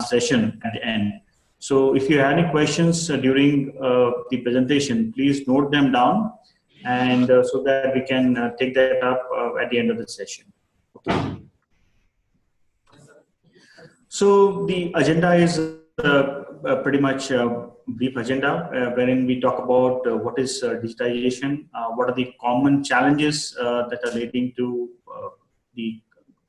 session at the end. So if you have any questions during the presentation, please note them down, and so that we can take that up at the end of the session. Okay. So the agenda is pretty much a brief agenda wherein we talk about what is digitization, what are the common challenges that are leading to the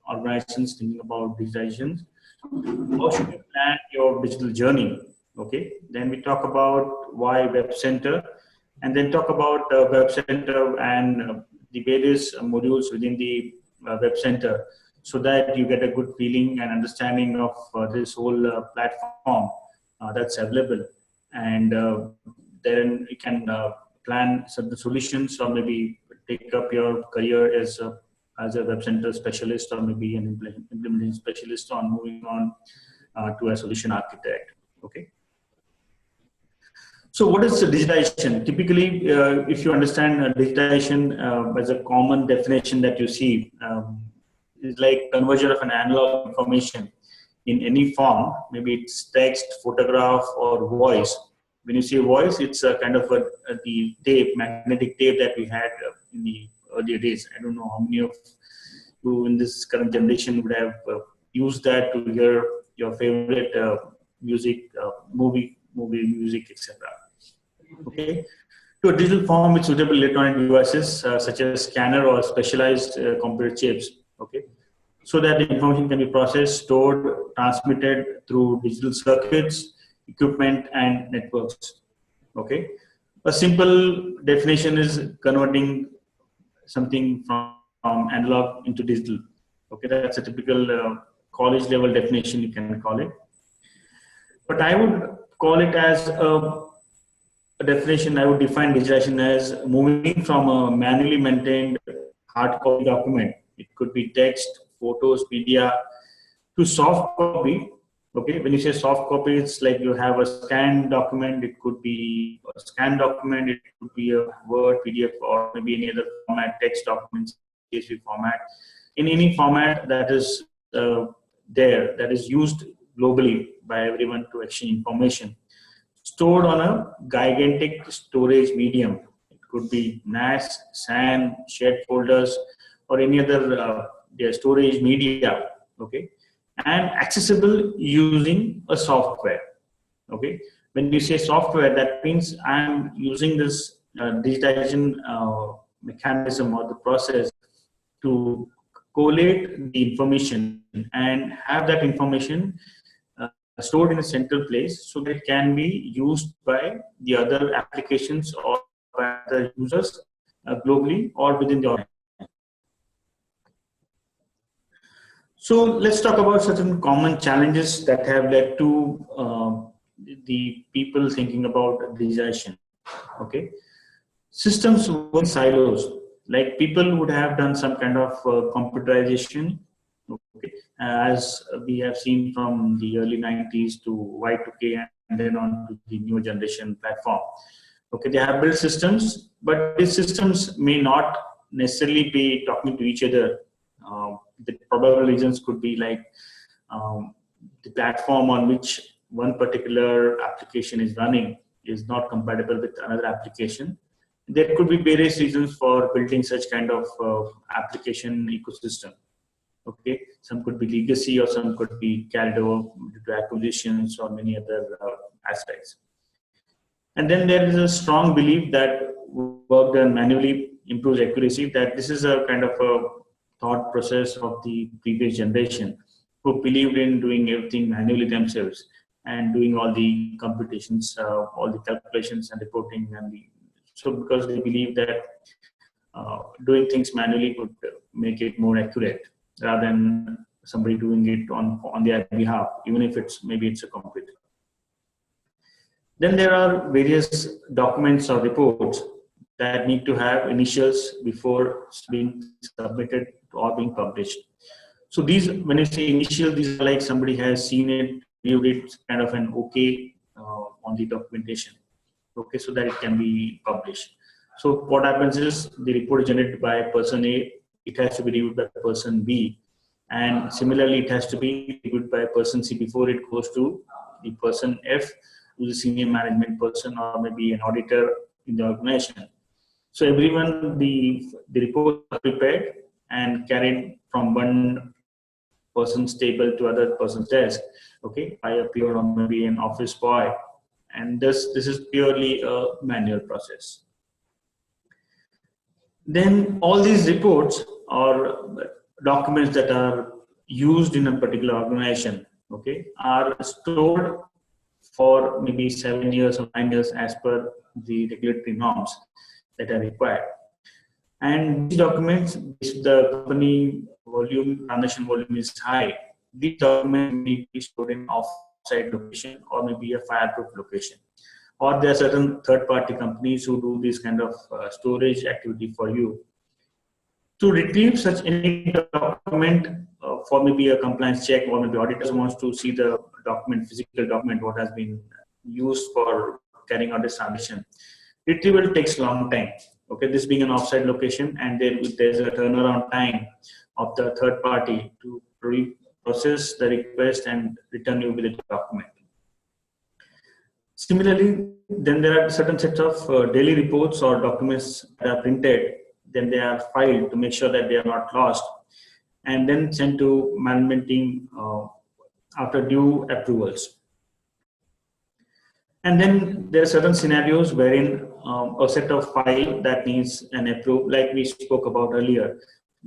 organizations thinking about digitization. How should you plan your digital journey? Okay. Then we talk about why WebCenter, and then talk about WebCenter and the various modules within the WebCenter, so that you get a good feeling and understanding of this whole platform that's available, and then you can plan certain solutions, or maybe take up your career as a WebCenter specialist, or maybe an implementation specialist, on moving on to a solution architect. Okay. So what is digitization? Typically, if you understand digitization as a common definition that you see, is like conversion of an analog information in any form. Maybe it's text, photograph, or voice. When you say voice, it's a kind of the tape, magnetic tape that we had in the earlier days. I don't know how many of you in this current generation would have used that to hear your favorite music, movie music, etc. Okay. To a digital form with suitable electronic devices such as scanner or specialized computer chips. Okay. So that the information can be processed, stored, transmitted through digital circuits, equipment, and networks. Okay. A simple definition is converting something from analog into digital. Okay, that's a typical college level definition, you can call it. But I would call it as a definition. I would define digitization as moving from a manually maintained hard copy document. It could be text, photos, media, to soft copy. Okay, when you say soft copy, it's like you have a scanned document. It could be a scanned document. It could be a Word, PDF, or maybe any other format, text documents, CSV format. In any format that is there, that is used globally by everyone to exchange information, stored on a gigantic storage medium. It could be NAS, SAN, shared folders, or any other storage media. Okay. And accessible using a software. Okay. When you say software, that means I'm using this digitization mechanism or the process to collate the information and have that information stored in a central place, so that it can be used by the other applications or by the users globally or within the organization. So let's talk about certain common challenges that have led to the people thinking about digitization. Okay, systems work in silos. Like people would have done some kind of computerization. Okay, as we have seen from the early 90s to Y2K and then on to the new generation platform. Okay, they have built systems, but these systems may not necessarily be talking to each other. The probable reasons could be like the platform on which one particular application is running is not compatible with another application. There could be various reasons for building such kind of application ecosystem. Okay, some could be legacy, or some could be carried over due to acquisitions or many other aspects. And then there is a strong belief that work done manually improves accuracy. That this is a kind of a thought process of the previous generation, who believed in doing everything manually themselves and doing all the computations, all the calculations and reporting, and so because they believe that doing things manually would make it more accurate rather than somebody doing it on their behalf, even if maybe it's a computer. Then there are various documents or reports that need to have initials before being submitted or being published. So these, when you say initial, these are like somebody has seen it, viewed it, kind of an okay on the documentation. Okay, so that it can be published. So what happens is the report is generated by person A, it has to be reviewed by person B, And similarly, it has to be reviewed by person C before it goes to the person F, who's a senior management person or maybe an auditor in the organization. So everyone, the reports are prepared and carried from one person's table to other person's desk, okay, by a peer or maybe an office boy. And this is purely a manual process. Then all these reports or documents that are used in a particular organization, okay, are stored for maybe 7 years or 9 years as per the regulatory norms that are required. And these documents, if the company volume, transaction volume is high, these documents need to be stored in off-site location or maybe a fireproof location. Or there are certain third-party companies who do this kind of storage activity for you. To retrieve such any document for maybe a compliance check, or maybe auditors wants to see the document, physical document, what has been used for carrying out this transaction, retrieval takes a long time. Okay, this being an offsite location, and there's a turnaround time of the third party to process the request and return you with the document. Similarly, then there are certain sets of daily reports or documents that are printed, then they are filed to make sure that they are not lost, and then sent to management team after due approvals. And then there are certain scenarios wherein a set of file that needs an approve, like we spoke about earlier.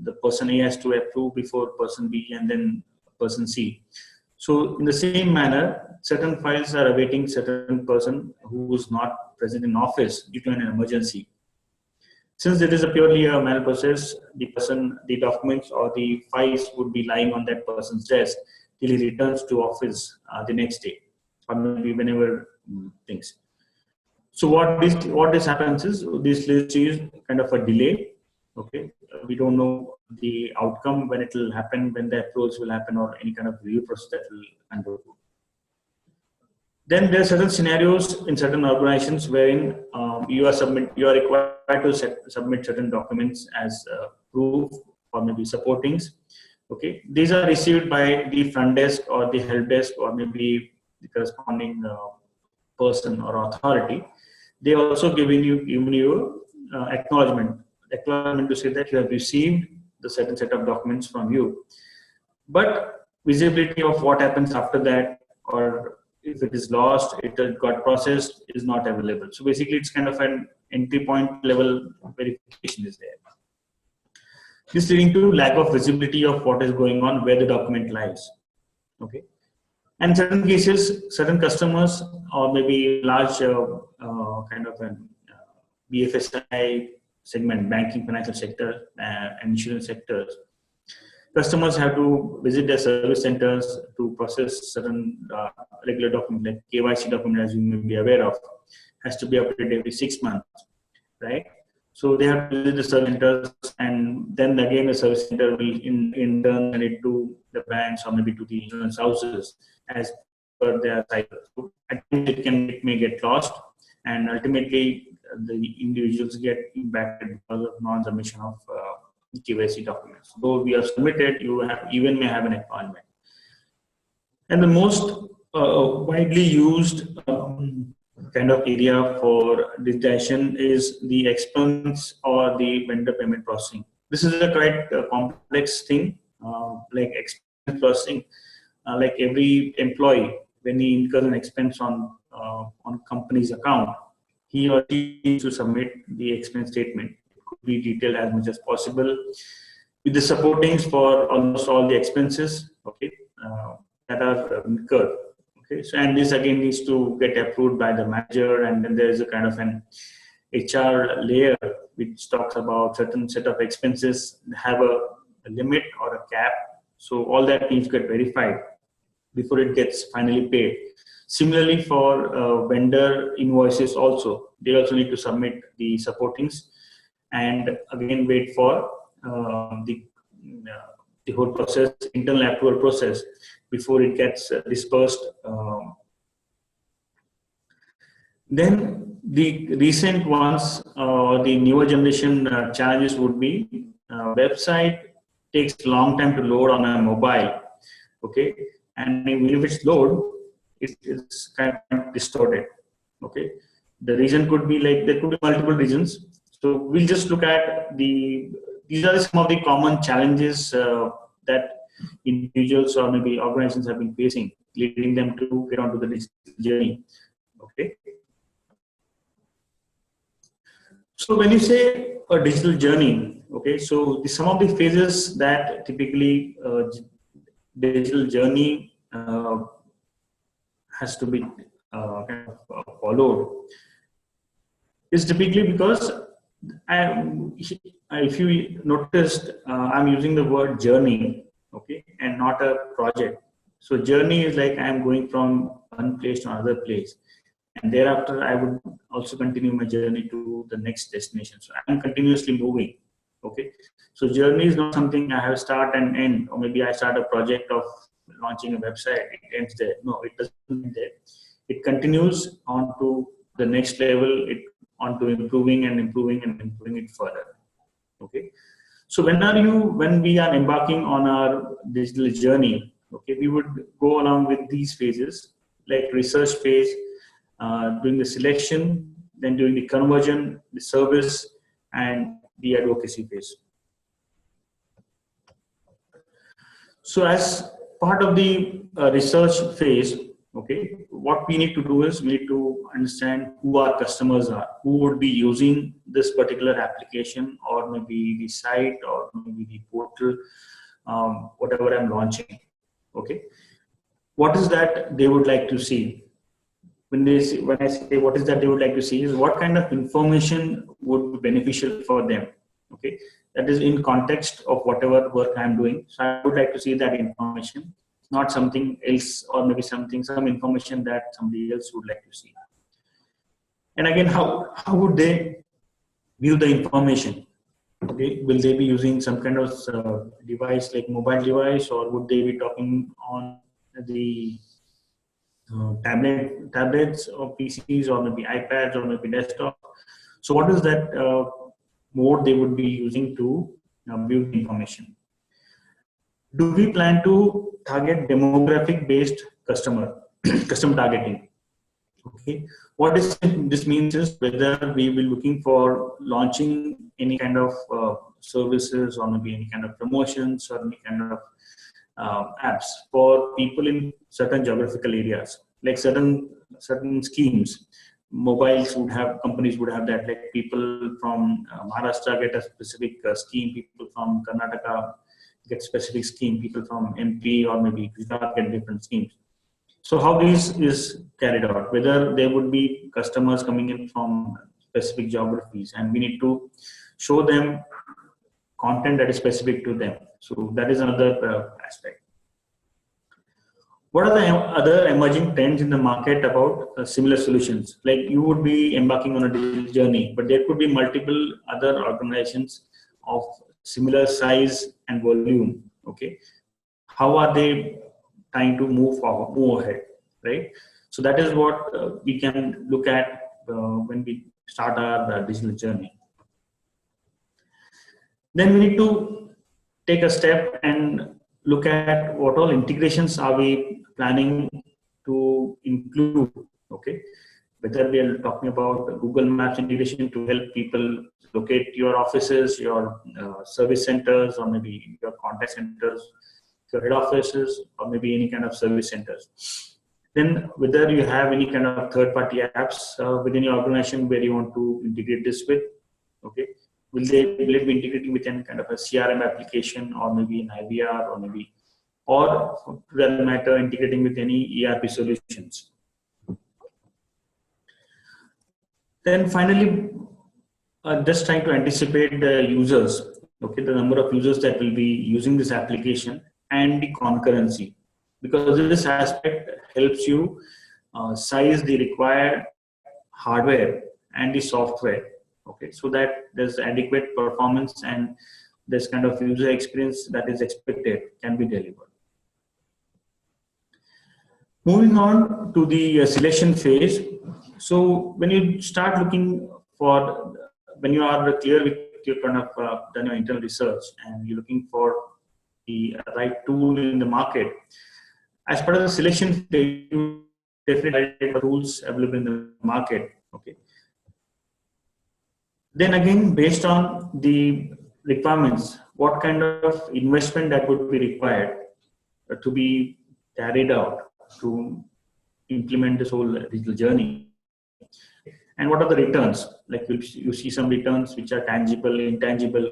The person A has to approve before person B and then person C. So in the same manner, certain files are awaiting certain person who is not present in office due to an emergency. Since it is a purely a manual process, the documents or the files would be lying on that person's desk till he returns to office the next day, or maybe whenever things. So what this happens is this leads to kind of a delay. Okay, we don't know the outcome when it will happen, when the approach will happen, or any kind of review process that will undergo. Then there are certain scenarios in certain organizations wherein you are required to submit certain documents as proof or maybe supportings. Okay, these are received by the front desk or the help desk or maybe the corresponding person or authority. They also giving you acknowledgement to say that you have received the certain set of documents from you. But visibility of what happens after that, or if it is lost, it got processed, is not available. So basically, it's kind of an entry point level verification is there. This leading to lack of visibility of what is going on, where the document lies. Okay. And certain cases, certain customers or maybe large kind of an BFSI segment, banking, financial sector, and insurance sectors, customers have to visit their service centers to process certain regular documents, like KYC document, as you may be aware of, has to be updated every 6 months, right? So they have to visit the service centers, and then again the service center will in turn send it to the banks or maybe to the insurance houses as per their cycle. So I think it may get lost, and ultimately the individuals get impacted because of non-submission of KYC documents. So we have submitted, you may have an acknowledgement. And the most widely used kind of area for digitization is the expense or the vendor payment processing. This is a quite complex thing, like expense processing. Like every employee, when he incurs an expense on company's account, he or she needs to submit the expense statement. It could be detailed as much as possible with the supportings for almost all the expenses, okay, that are incurred. Okay, so and this again needs to get approved by the manager, and then there is a kind of an HR layer which talks about certain set of expenses have a limit or a cap. So all that needs to get verified before it gets finally paid. Similarly, for vendor invoices also, they also need to submit the supportings and again wait for the whole process, internal approval process, before it gets dispersed. Then the recent ones or the newer generation challenges would be website takes long time to load on a mobile, okay, and if it's load, it's kind of distorted, okay. The reason could be like, there could be multiple reasons. So we'll just look at these are some of the common challenges that individuals or maybe organizations have been facing, leading them to get onto the digital journey, okay. So when you say a digital journey, okay, so some of the phases that typically digital journey has to be kind of followed is typically because if you noticed, I'm using the word journey, okay, and not a project. So journey is like I'm going from one place to another place, and thereafter I would also continue my journey to the next destination. So I'm continuously moving, okay. So journey is not something I have start and end, or maybe I start a project of launching a website, it ends there. No, it doesn't end there. It continues on to the next level, onto improving and improving and improving it further, okay. So when we are embarking on our digital journey, okay, we would go along with these phases, like research phase, doing the selection, then doing the conversion, the service, and the advocacy phase. So as part of the research phase, okay, what we need to do is we need to understand who our customers are, who would be using this particular application, or maybe the site, or maybe the portal, whatever I'm launching, okay. What is that they would like to see? When I say what is that they would like to see, is what kind of information would be beneficial for them, okay. That is in context of whatever work I'm doing. So I would like to see that information, not something else, or maybe some information that somebody else would like to see. And again, how would they view the information? Okay, will they be using some kind of device like mobile device, or would they be talking on the tablets or PCs, or maybe iPads, or maybe desktop? So what is that mode they would be using to view the information? Do we plan to target demographic based custom targeting? Okay, what this means is whether we will be looking for launching any kind of services, or maybe any kind of promotions, or any kind of apps for people in certain geographical areas, like certain schemes. Mobiles would have, companies would have that, like people from Maharashtra get a specific scheme, people from Karnataka get specific scheme, people from MP or maybe Gujarat get different schemes. So how this is carried out, whether there would be customers coming in from specific geographies, and we need to show them content that is specific to them. So that is another aspect. What are the other emerging trends in the market about similar solutions? Like you would be embarking on a digital journey, but there could be multiple other organizations of similar size and volume. Okay, how are they trying to move ahead, right? So that is what we can look at when we start our digital journey. Then we need to take a step and look at what all integrations are we planning to include, okay? Whether we are talking about Google Maps integration to help people locate your offices, your service centers, or maybe your contact centers, your head offices, or maybe any kind of service centers. Then whether you have any kind of third-party apps within your organization where you want to integrate this with, okay? Will it be integrating with any kind of a CRM application, or maybe an IVR, or maybe, or for that matter, integrating with any ERP solutions. Then finally, just trying to anticipate the users, okay, the number of users that will be using this application and the concurrency, because this aspect helps you size the required hardware and the software, okay, so that there's adequate performance and this kind of user experience that is expected can be delivered. Moving on to the selection phase. So when you start looking for, when you are clear with your kind of done your internal research and you're looking for the right tool in the market. As part of the selection phase, you definitely identify tools available in the market. Okay. Then again, based on the requirements, what kind of investment that would be required to be carried out to implement this whole digital journey, and what are the returns? Like you see some returns which are tangible, intangible.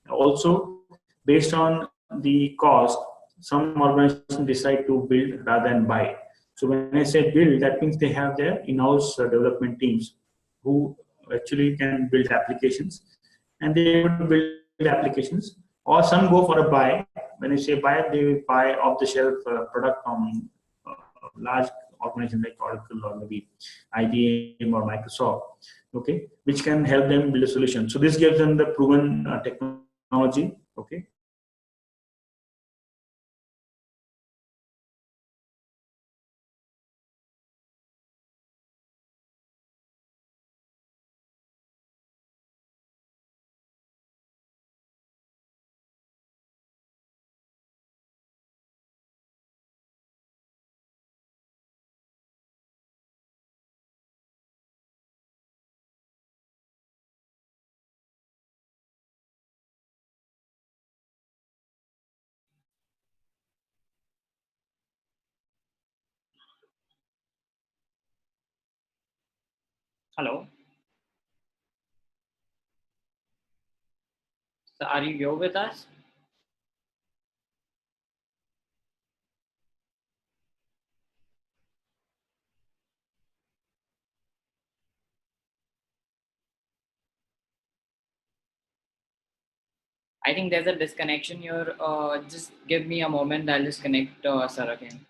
Also, based on the cost, some organizations decide to build rather than buy. So when I say build, that means they have their in-house development teams who actually can build applications, and they would build applications. Or some go for a buy. When I say buy, they buy off-the-shelf product from large organizations like Oracle or maybe IBM or Microsoft, okay, which can help them build a solution. So this gives them the proven technology, okay. Hello. So are you here with us? I think there's a disconnection here. Just give me a moment. I'll just connect sir again.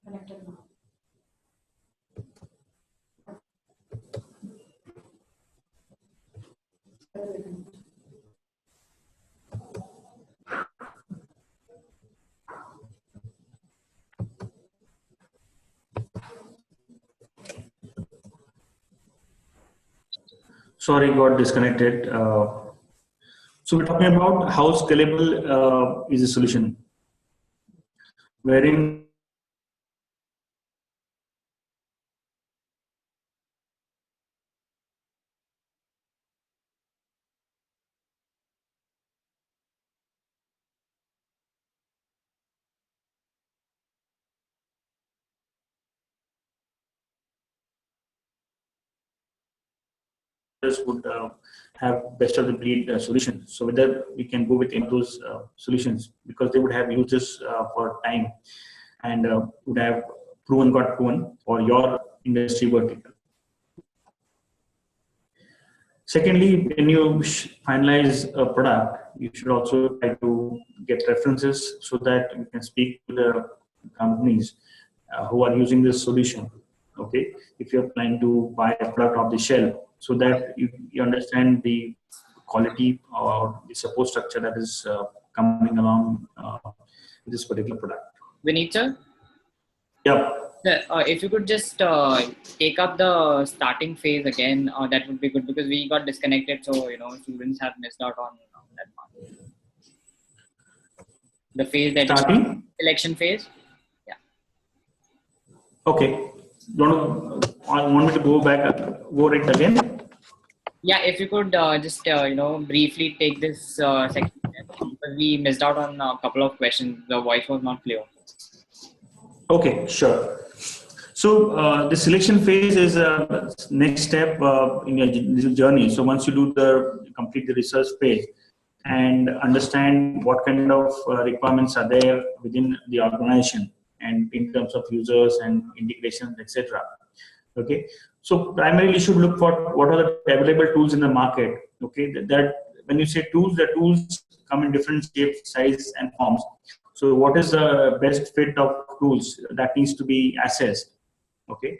Connected now. Sorry, got disconnected. So we're talking about how scalable is a solution, wherein would have best of the breed solutions. So whether we can go with any of those solutions, because they would have used this for time and would have got proven for your industry vertical. Secondly, when you finalize a product, you should also try to get references so that you can speak to the companies who are using this solution. Okay, if you're planning to buy a product off the shelf, so that you understand the quality or the support structure that is coming along with this particular product. Vinit sir? Yep. If you could just take up the starting phase again, that would be good, because we got disconnected. So, students have missed out on that part. The phase that starting selection phase. Yeah. Okay. Want me to go it again? Yeah, if you could just briefly take this section, because we missed out on a couple of questions. The voice was not clear. Okay, sure. So the selection phase is a next step in your digital journey. So once you complete the research phase and understand what kind of requirements are there within the organization and in terms of users and integrations, etc. Okay. So primarily you should look for what are the available tools in the market. Okay. That when you say tools, the tools come in different shapes, size, and forms. So what is the best fit of tools that needs to be assessed? Okay.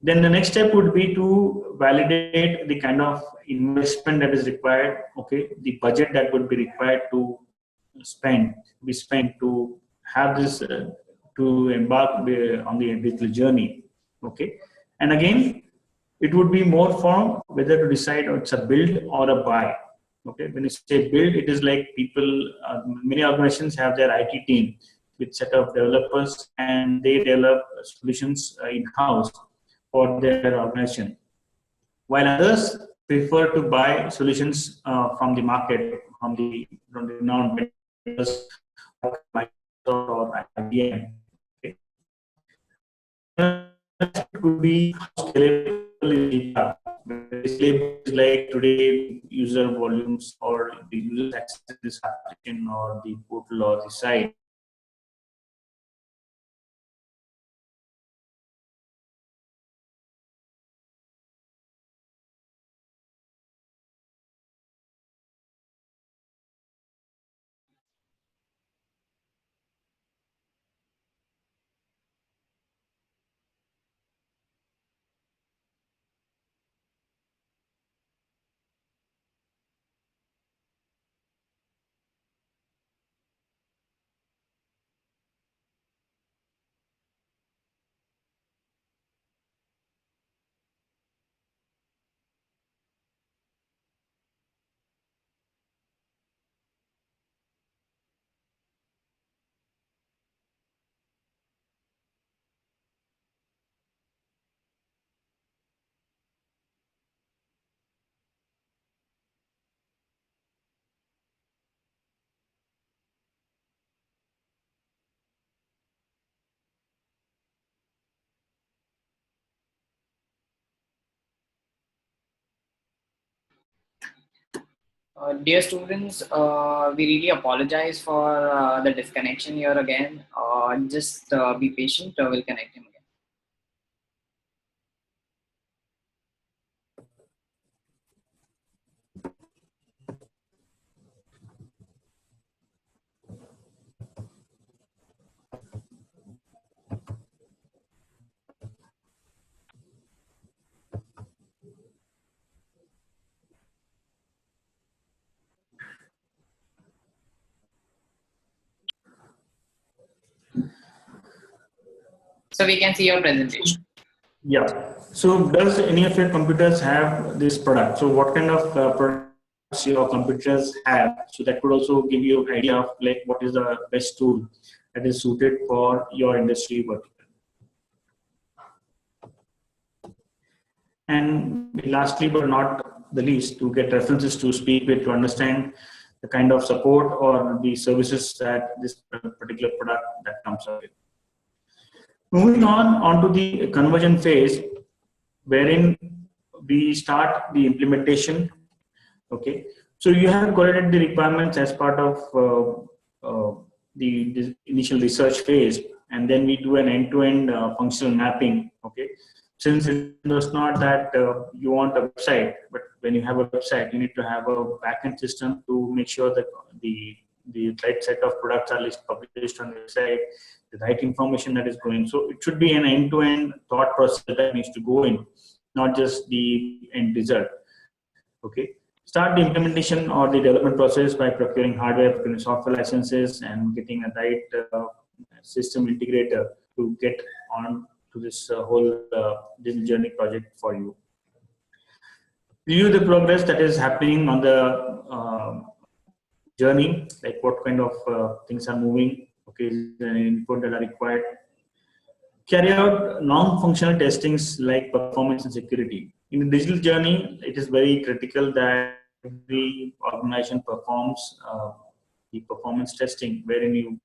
Then the next step would be to validate the kind of investment that is required. Okay, the budget that would be required to be spent to have this to embark on the digital journey. Okay, and again, it would be more from whether to decide it's a build or a buy. Okay, when you say build, it is like people, many organizations have their IT team with set of developers, and they develop solutions in-house for their organization, while others prefer to buy solutions from the market, from the renowned vendors like Microsoft or IBM. Okay. It could be scalable. Is like today user volumes or the user access to this application or the portal or the site. Dear students, we really apologize for the disconnection here again. Just be patient, we'll connect him again. So we can see your presentation. Yeah. So does any of your computers have this product? So what kind of products your computers have? So that could also give you an idea of like what is the best tool that is suited for your industry vertical. And lastly, but not the least, to get references to speak with to understand the kind of support or the services that this particular product that comes up with. Moving on onto the conversion phase, wherein we start the implementation. Okay, so you have collected the requirements as part of the initial research phase, and then we do an end-to-end functional mapping. Okay, since it was not that you want a website, but when you have a website, you need to have a backend system to make sure that the right set of products are published on the website, the right information that is going. So it should be an end-to-end thought process that needs to go in, not just the end result. Okay. Start the implementation or the development process by procuring hardware, procuring software licenses, and getting a right system integrator to get on to this whole digital journey project for you. Review the progress that is happening on the journey, like what kind of things are moving, okay, the input that are required. Carry out non-functional testings like performance and security. In the digital journey, it is very critical that every organization performs the performance testing, wherein you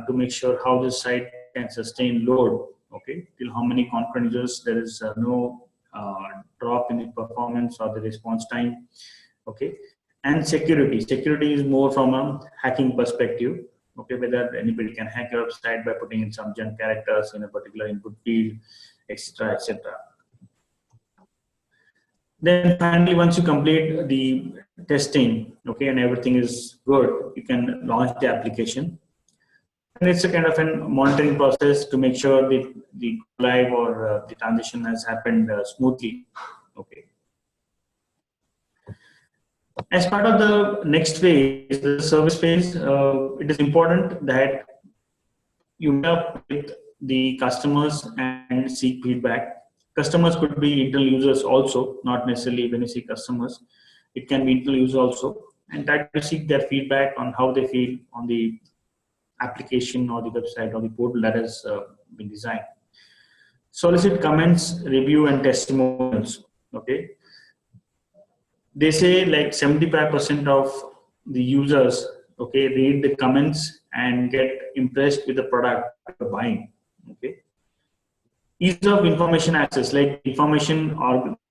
to make sure how the site can sustain load, okay, till how many concurrent users, there is no drop in the performance or the response time, okay. And security is more from a hacking perspective, okay, whether anybody can hack your website by putting in some junk characters in a particular input field, etc., etc. Then finally, once you complete the testing, okay, and everything is good, you can launch the application. And it's a kind of a monitoring process to make sure the live or the transition has happened smoothly. Okay. As part of the next phase, the service phase, it is important that you meet up with the customers and seek feedback. Customers could be internal users also, not necessarily when you see customers. It can be internal users also, and try to seek their feedback on how they feel on the application or the website or the portal that has been designed. Solicit comments, review, and testimonials. Okay, they say like 75% of the users, okay, read the comments and get impressed with the product they're buying. Okay, ease of information access, like information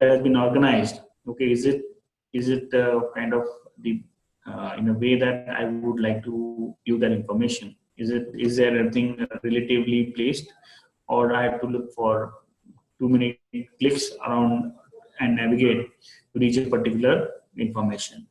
that has been organized. Okay, is it kind of the in a way that I would like to view that information? Is there anything relatively placed, or I have to look for too many clicks around and navigate to reach a particular information?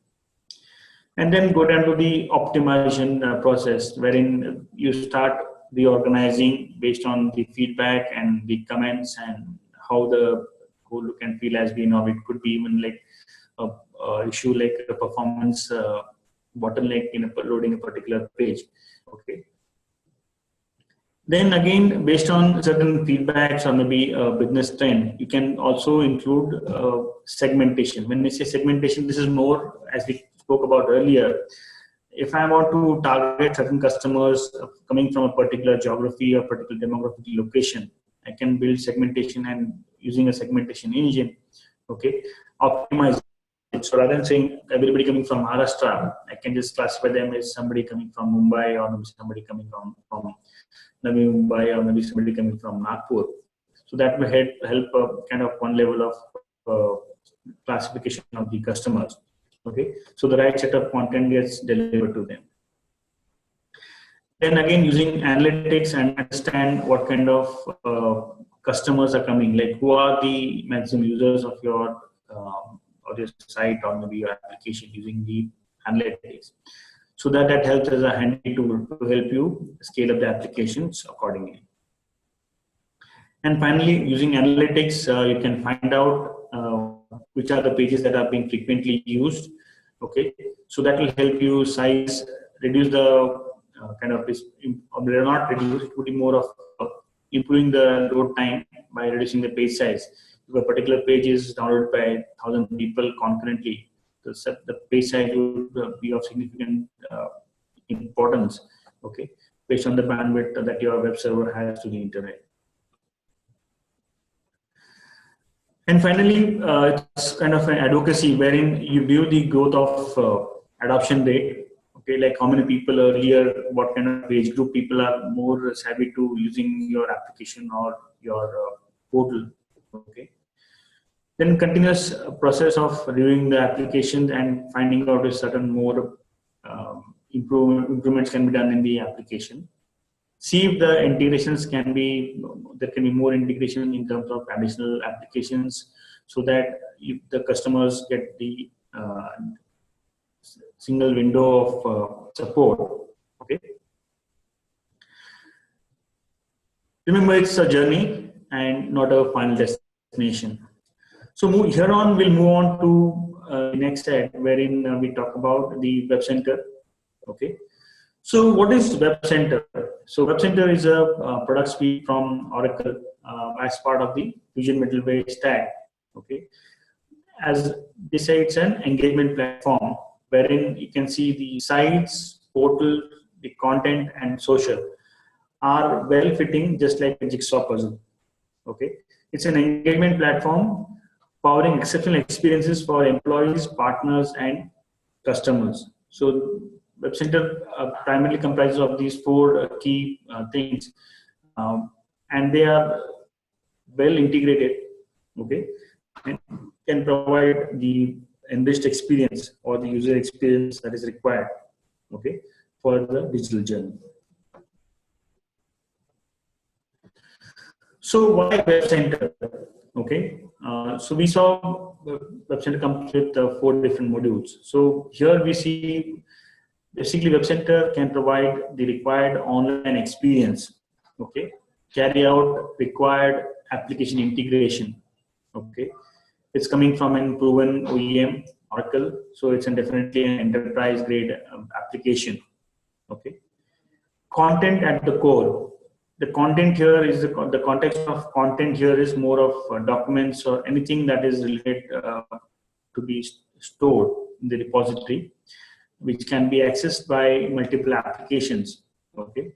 And then go down to the optimization process, wherein you start reorganizing based on the feedback and the comments and how the whole look and feel has been, or it could be even like a issue like a performance bottleneck in loading a particular page. Okay. Then again, based on certain feedbacks or maybe a business trend, you can also include segmentation. When we say segmentation, this is more, as we spoke about earlier. If I want to target certain customers coming from a particular geography or particular demographic location, I can build segmentation and using a segmentation engine, okay, optimize it. So rather than saying everybody coming from Maharashtra, I can just classify them as somebody coming from Mumbai, or maybe somebody coming from Navi Mumbai, or maybe somebody coming from Nagpur. So that will help kind of one level of classification of the customers. Okay, so the right set of content gets delivered to them. Then again, using analytics and understand what kind of customers are coming, like who are the maximum users of your site or maybe your application, using the analytics. So that helps as a handy tool to help you scale up the applications accordingly. And finally, using analytics, you can find out which are the pages that are being frequently used. Okay, so that will help you reduce the kind of this, or not reduce, it would be more of improving the load time by reducing the page size. If a particular page is downloaded by 1,000 people concurrently, the page size would be of significant importance, okay, based on the bandwidth that your web server has to the internet. And finally, it's kind of an advocacy wherein you view the growth of adoption rate, okay, like how many people earlier, what kind of age group people are more savvy to using your application or your portal, okay. Then continuous process of reviewing the application and finding out if certain more improvements can be done in the application. See if the integrations there can be more integration in terms of additional applications, so that if the customers get the single window of support. Okay. Remember, it's a journey and not a final destination. So here on, we'll move on to the next set, wherein we talk about the WebCenter. Okay. So what is WebCenter? So WebCenter is a product suite from Oracle as part of the Fusion Middleware stack. Okay. As they say, it's an engagement platform wherein you can see the sites, portal, the content, and social are well fitting, just like a jigsaw puzzle. Okay. It's an engagement platform powering exceptional experiences for employees, partners, and customers. So WebCenter primarily comprises of these four key things, and they are well integrated, okay, and can provide the enriched experience or the user experience that is required, okay, for the digital journey. So why WebCenter? Okay, So we saw WebCenter comes with 4 different modules. So here we see basically WebCenter can provide the required online experience, okay, carry out required application integration, okay. It's coming from an proven OEM, Oracle, so it's definitely an enterprise grade application, okay. Content at the core. The content here is the context of content here is more of documents or anything that is related to be stored in the repository, which can be accessed by multiple applications, okay.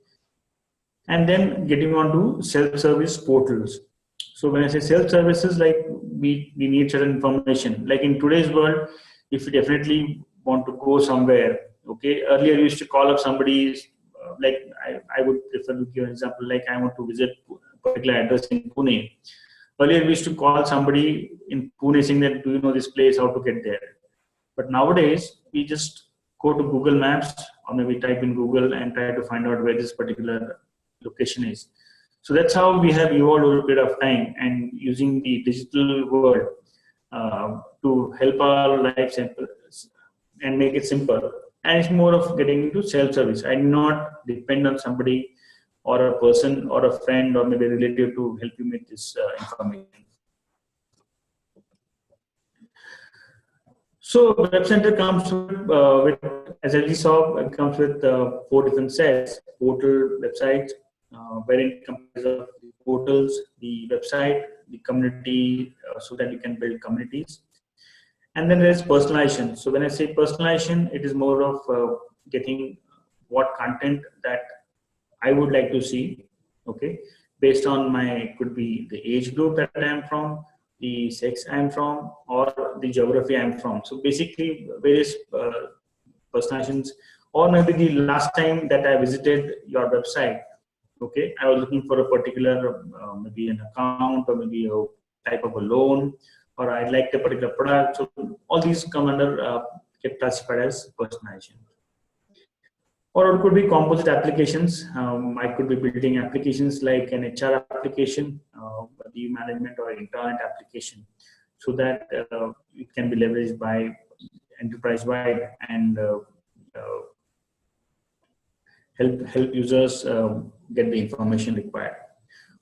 And then getting on to self-service portals. So when I say self-services, like we need certain information. Like in today's world, if you definitely want to go somewhere, okay. Earlier we used to call up somebody. Like I would prefer to give an example. Like I want to visit a particular address in Pune. Earlier we used to call somebody in Pune saying that, do you know this place, how to get there? But nowadays we just go to Google Maps or maybe type in Google and try to find out where this particular location is. So that's how we have evolved over a period of time, and using the digital world to help our lives and make it simple. And it's more of getting into self-service. I do not depend on somebody or a person or a friend or maybe a relative to help you with this information. So WebCenter comes with, as we saw, it comes with 4 different sets: portal, websites, wherein it comprises of the portals, the website, the community, so that you can build communities. And then there's personalization. So when I say personalization, it is more of getting what content that I would like to see, okay, based on my, could be the age group that I am from, the sex I am from, or the geography I am from. So basically various personalizations, or maybe the last time that I visited your website, okay, I was looking for a particular, maybe an account or maybe a type of a loan, or I liked a particular product. So all these come under, get classified as personalization. Or it could be composite applications. I could be building applications like an HR application, leave management, or internet application, so that it can be leveraged by enterprise-wide and help users get the information required.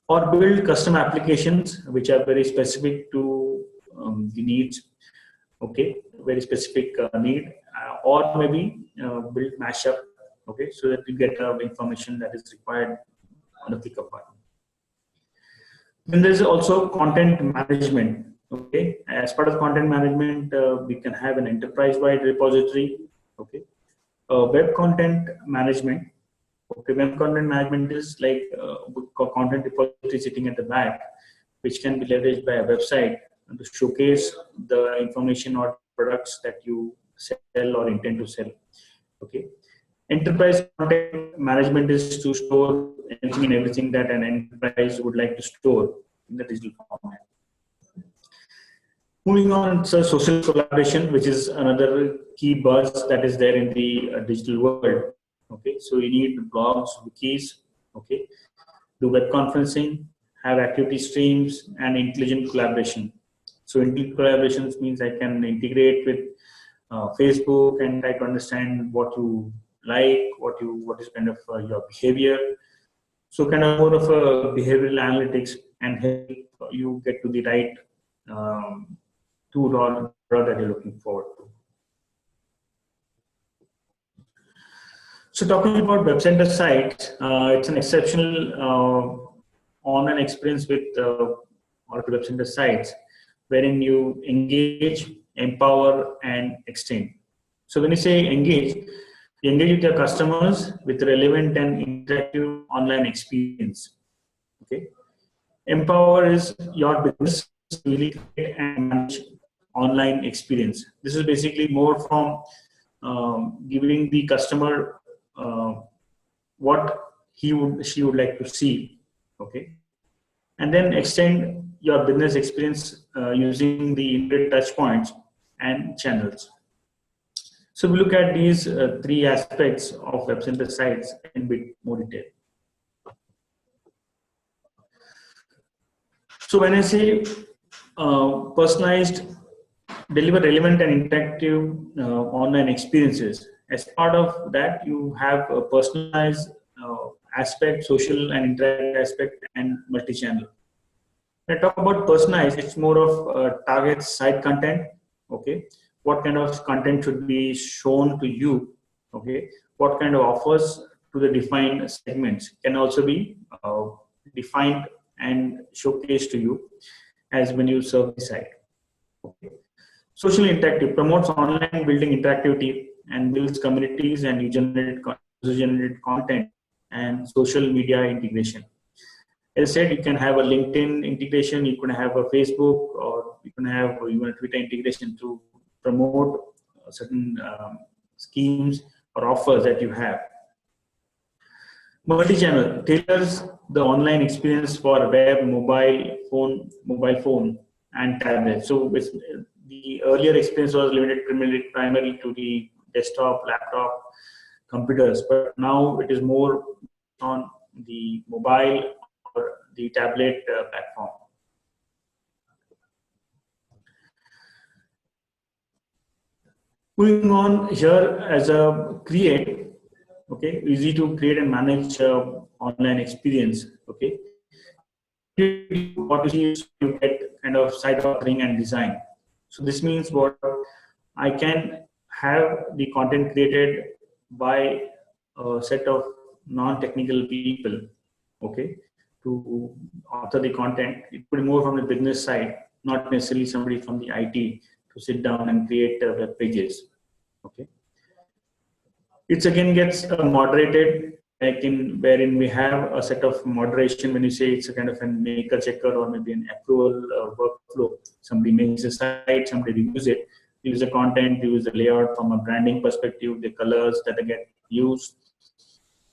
Or build custom applications which are very specific to the needs, okay, very specific need, or maybe build mashup, okay, so that you get information that is required on the click-up button. Then there is also content management, okay. As part of content management, we can have an enterprise-wide repository, okay. Web content management. Okay, web content management is like content repository sitting at the back, which can be leveraged by a website to showcase the information or products that you sell or intend to sell. Okay, enterprise content management is to store anything and everything that an enterprise would like to store in the digital format. Moving on, so social collaboration, which is another key buzz that is there in the digital world. Okay, so you need blogs, wikis, okay, do web conferencing, have activity streams, and intelligent collaboration. So intelligent collaborations means I can integrate with Facebook and try to understand what you like, what is kind of your behavior. So kind of more of a behavioral analytics and help you get to the right tool or product that you're looking forward to. So talking about WebCenter sites, it's an exceptional online experience with Oracle WebCenter sites, wherein you engage, empower, and extend. So when you say engage, you engage with your customers with relevant and interactive online experience. Okay, empower is your business to really create and manage online experience. This is basically more from giving the customer what she would like to see, okay, and then extend your business experience using the integrated touch points and channels. So we look at these 3 aspects of WebCenter sites in a bit more detail. So when I say personalized, deliver relevant and interactive online experiences. As part of that, you have a personalized aspect, social and interactive aspect, and multi-channel. When I talk about personalized, it's more of target site content. Okay, what kind of content should be shown to you? Okay, what kind of offers to the defined segments can also be defined and showcased to you as when you serve the site. Okay. Social interactive promotes online building interactivity and builds communities and user-generated content and social media integration. As I said, you can have a LinkedIn integration, you can have a Facebook, or you can have even a Twitter integration to promote certain schemes or offers that you have. Multi-channel tailors the online experience for web, mobile phone, and tablet. So the earlier experience was limited primarily to the desktop, laptop, computers, but now it is more on the mobile or the tablet platform. Moving on here as a create, okay, easy to create and manage online experience, okay. What you see is you get kind of site authoring and design. So this means what I can have the content created by a set of non-technical people, okay, to author the content. It could be more from the business side, not necessarily somebody from the IT to sit down and create web pages, okay. It again gets moderated, like wherein we have a set of moderation. When you say it's a kind of a maker checker or maybe an approval workflow, somebody makes a site, somebody reviews it, reviews the content, reviews the layout from a branding perspective, the colors that get used,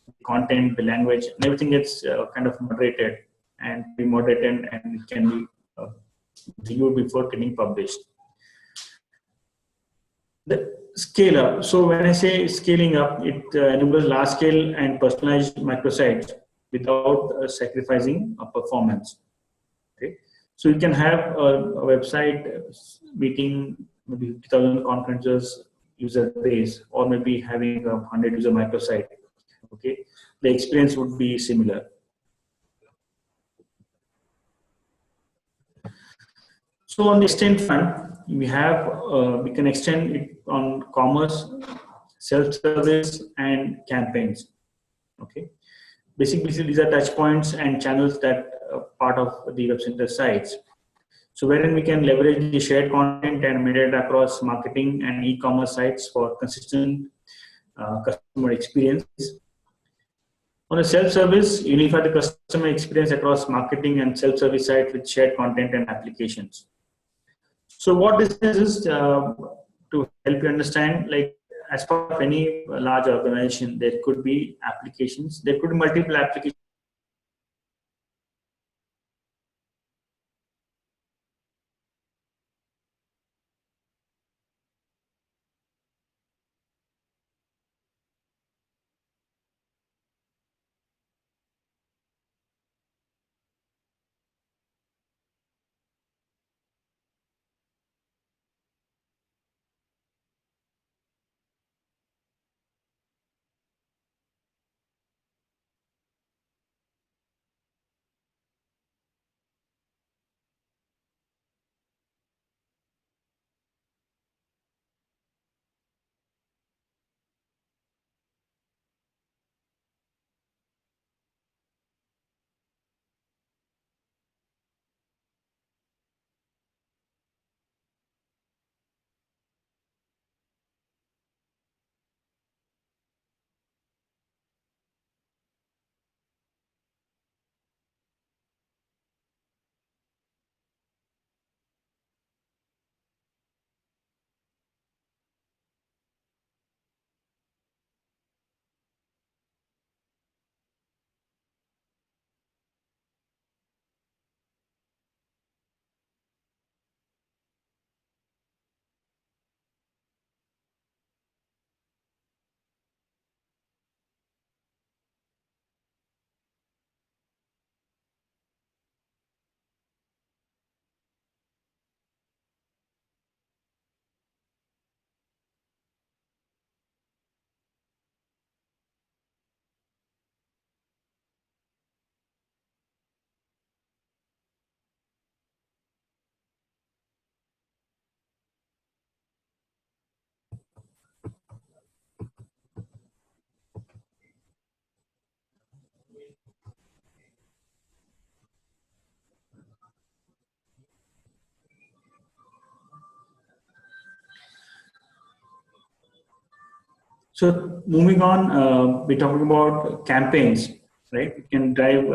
the content, the language, and everything gets kind of moderated and be moderated, and it can be reviewed before getting published. The scale up. So when I say scaling up, it enables large scale and personalized microsites without sacrificing performance. Okay, so you can have a website meeting maybe 50,000 conferences user base, or maybe having a 100 user microsite. Okay, the experience would be similar. So on the extend front, we can extend it on commerce, self-service, and campaigns. Okay, basically these are touch points and channels that are part of the WebCenter sites. So wherein we can leverage the shared content and metadata across marketing and e-commerce sites for consistent customer experience. On a self-service, unify the customer experience across marketing and self-service sites with shared content and applications. So what this is to help you understand, like as part of any large organization, there could be applications, there could be multiple applications. So moving on, we're talking about campaigns, right? You can drive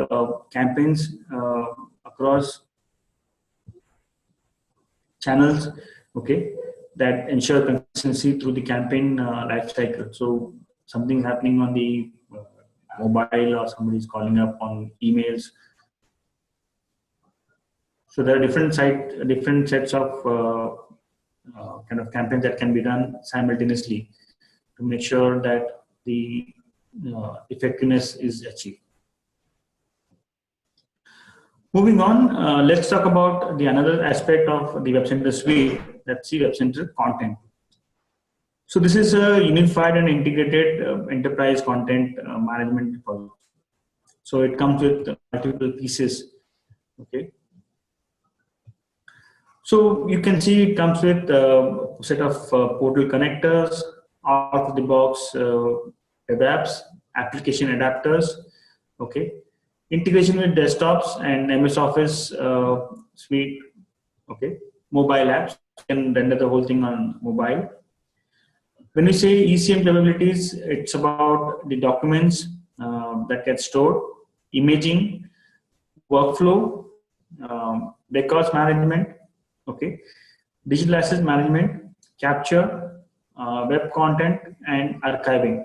campaigns across channels, okay, that ensure consistency through the campaign life cycle. So something happening on the mobile, or somebody's calling up on emails. So there are different sets of kind of campaigns that can be done simultaneously to make sure that the effectiveness is achieved. Moving on, let's talk about the another aspect of the WebCenter suite, that's the WebCenter content. So this is a unified and integrated enterprise content management project. So it comes with multiple pieces, okay. So you can see it comes with a set of portal connectors, out of the box web apps, application adapters, okay. Integration with desktops and MS Office suite, okay. Mobile apps, you can render the whole thing on mobile. When we say ECM capabilities, it's about the documents that get stored, imaging, workflow, records management, okay, digital asset management, capture, web content, and archiving.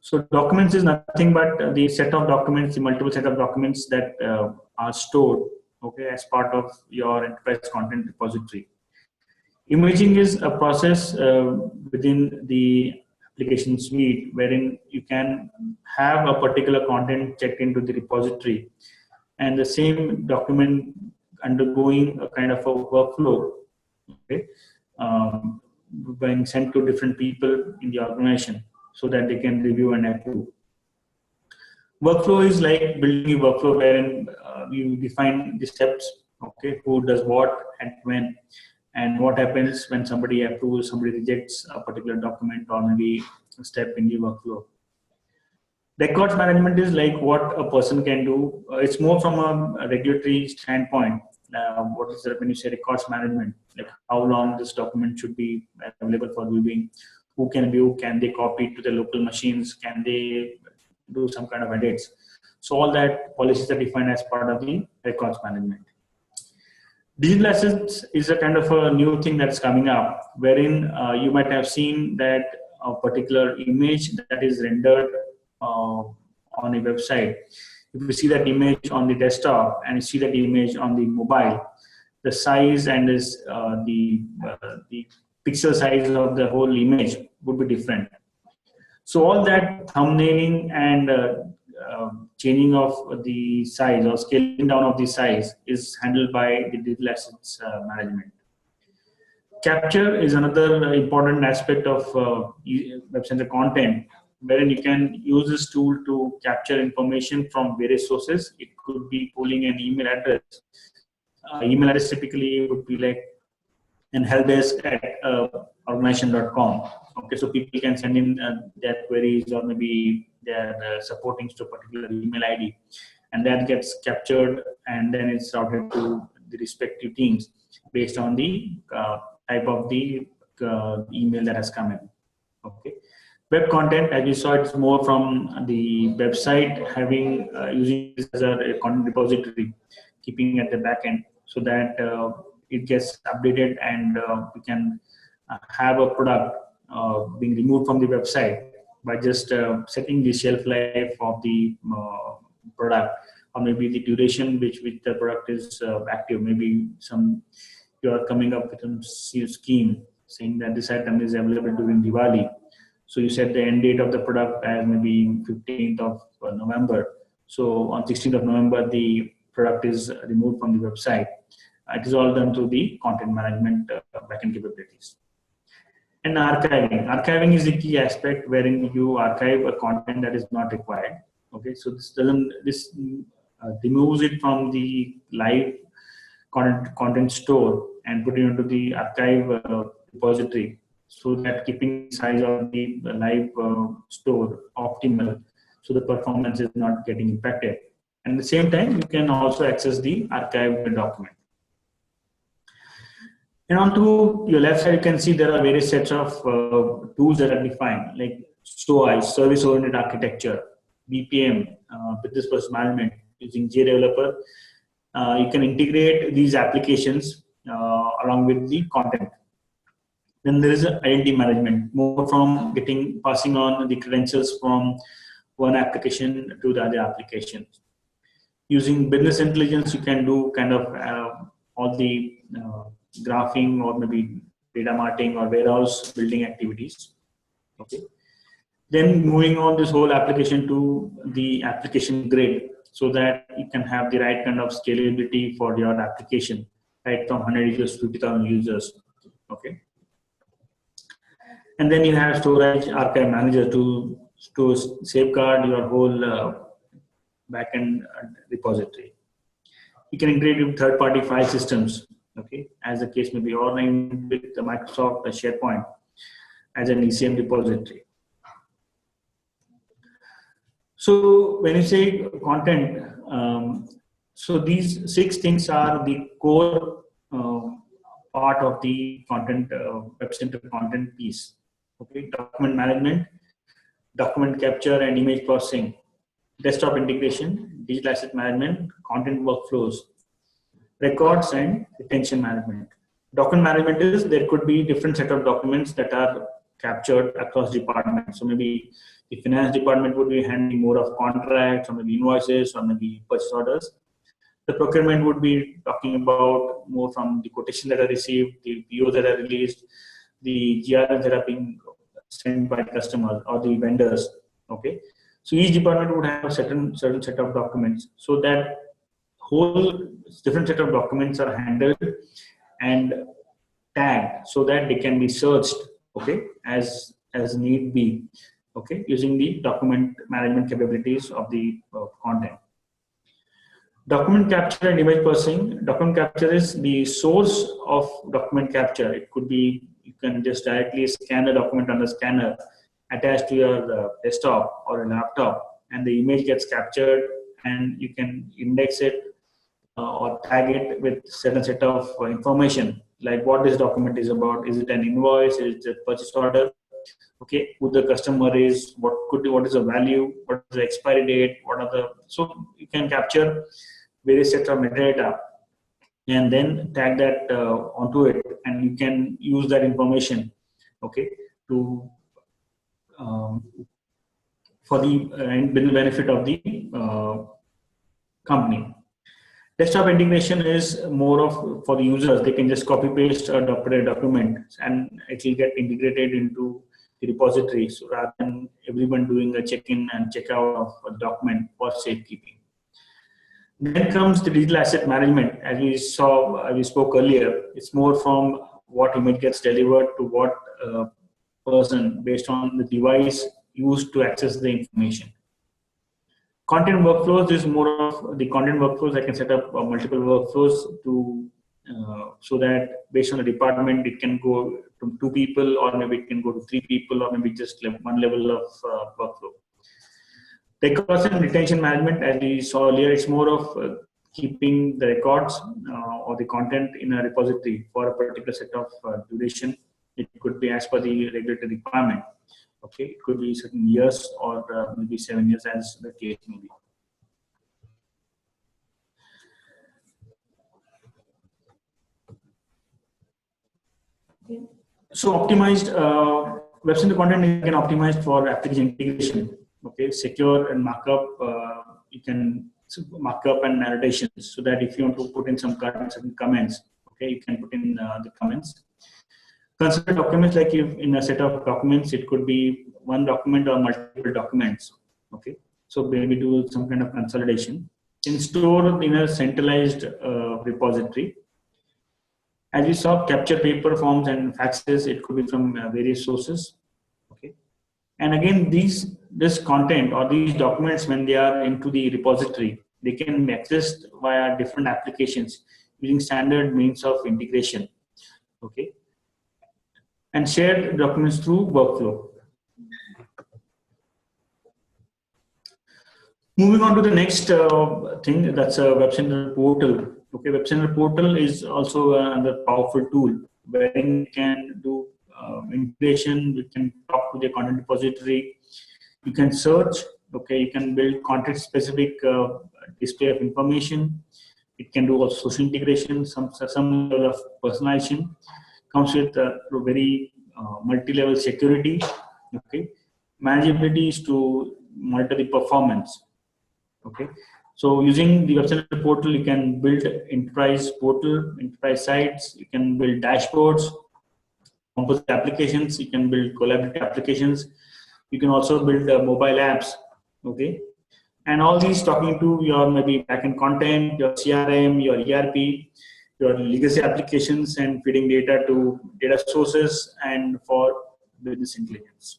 So documents is nothing but the set of documents, the multiple set of documents that are stored, okay, as part of your enterprise content repository. Imaging is a process within the application suite wherein you can have a particular content checked into the repository and the same document undergoing a kind of a workflow, okay, being sent to different people in the organization so that they can review and approve. Workflow is like building a workflow wherein you define the steps, okay, who does what and when, and what happens when somebody approves, somebody rejects a particular document or maybe a step in the workflow. Records management is like what a person can do. It's more from a regulatory standpoint. What is that when you say records management? Like how long this document should be available for viewing? Who can view? Can they copy it to the local machines? Can they do some kind of edits? So all that policies are defined as part of the records management. Digital assets is a kind of a new thing that's coming up, wherein you might have seen that a particular image that is rendered on a website. If you see that image on the desktop and you see that image on the mobile, the size and the pixel size of the whole image would be different. So all that thumbnailing and changing of the size or scaling down of the size is handled by the digital assets management. Capture is another important aspect of WebCenter content, wherein you can use this tool to capture information from various sources. It could be pulling an email address. Email address typically would be like an helpdesk at organization.com. Okay, so people can send in their queries or maybe their supportings to a particular email ID, and that gets captured and then it's routed to the respective teams based on the type of the email that has come in. Okay. Web content, as you saw, it's more from the website having using this as a content repository, keeping at the back end so that it gets updated and we can have a product being removed from the website by just setting the shelf life of the product, or maybe the duration which the product is active. Maybe you are coming up with some scheme saying that this item is available during Diwali. So you set the end date of the product as maybe 15th of November. So on 16th of November, the product is removed from the website. It is all done through the content management backend capabilities. And archiving. Archiving is the key aspect wherein you archive a content that is not required. Okay, so this removes it from the live content store and put it into the archive repository, so that keeping the size of the live store optimal, so the performance is not getting impacted. And at the same time, you can also access the archived document. And on to your left side, you can see there are various sets of tools that are defined. Like SOI, Service Oriented Architecture, BPM, Business Process Management, using JDeveloper. You can integrate these applications along with the content. Then there is identity management, more from passing on the credentials from one application to the other application. Using business intelligence, you can do kind of all the graphing or maybe data marting or warehouse building activities. Okay. Then moving on this whole application to the application grid, so that you can have the right kind of scalability for your application, right from 100 users to 50,000 users. Okay. And then you have storage archive manager to safeguard your whole backend repository. You can integrate with third-party file systems, okay, as the case may be, or with the Microsoft SharePoint as an ECM repository. So when you say content, so these 6 things are the core part of the content, WebCenter content piece. Okay, document management, document capture and image processing, desktop integration, digital asset management, content workflows, records and retention management. Document management is there could be different set of documents that are captured across departments. So maybe the finance department would be handling more of contracts or maybe invoices or maybe purchase orders. The procurement would be talking about more from the quotation that are received, the POs that are released, the GRMs that are being sent by customers or the vendors. Okay, so each department would have a certain set of documents, so that whole different set of documents are handled and tagged so that they can be searched, okay, as need be, okay, using the document management capabilities of the content. Document capture and image processing. Document capture is the source of document capture. It could be, you can just directly scan the document on the scanner attached to your desktop or a laptop, and the image gets captured, and you can index it or tag it with certain set of information, like what this document is about. Is it an invoice? Is it a purchase order? Okay, who the customer is, what is the value, what is the expiry date, so you can capture various sets of metadata and then tag that onto it, and you can use that information, okay, to for the benefit of the company. Desktop integration is more of for the users. They can just copy paste a document and it will get integrated into the repository, so rather than everyone doing a check-in and check-out of a document for safekeeping. Then comes the digital asset management. As we spoke earlier, it's more from what image gets delivered to what person based on the device used to access the information. Content workflows is more of the content workflows. I can set up multiple workflows to so that based on the department, it can go to 2 people, or maybe it can go to 3 people, or maybe just one level of workflow. Records and retention management, as we saw earlier, it's more of keeping the records or the content in a repository for a particular set of duration. It could be as per the regulatory requirement. Okay, it could be certain years or maybe 7 years, as the case may be. Okay. So optimized WebCenter content you can optimize for application integration. Okay, secure and markup. You can markup and annotations, so that if you want to put in some certain comments, okay, you can put in the comments. Consider documents, like if in a set of documents, it could be one document or multiple documents. Okay, so maybe do some kind of consolidation. In store in a centralized repository. As we saw, capture paper forms and faxes. It could be from various sources. Okay, and again, this content or these documents, when they are into the repository, they can be accessed via different applications using standard means of integration. Okay, and shared documents through workflow. Moving on to the next thing, that's a WebCenter portal. Okay, WebCenter portal is also another powerful tool wherein you can do integration. You can talk to the content repository. You can search. Okay, you can build content-specific display of information. It can do also social integration, some level of personalization. Comes with very multi-level security. Okay, manageability is to monitor the performance. Okay, so using the WebCenter portal, you can build enterprise portal, enterprise sites. You can build dashboards, composite applications. You can build collaborative applications. You can also build mobile apps. Okay, and all these talking to your maybe backend content, your CRM, your ERP, your legacy applications, and feeding data to data sources and for business intelligence.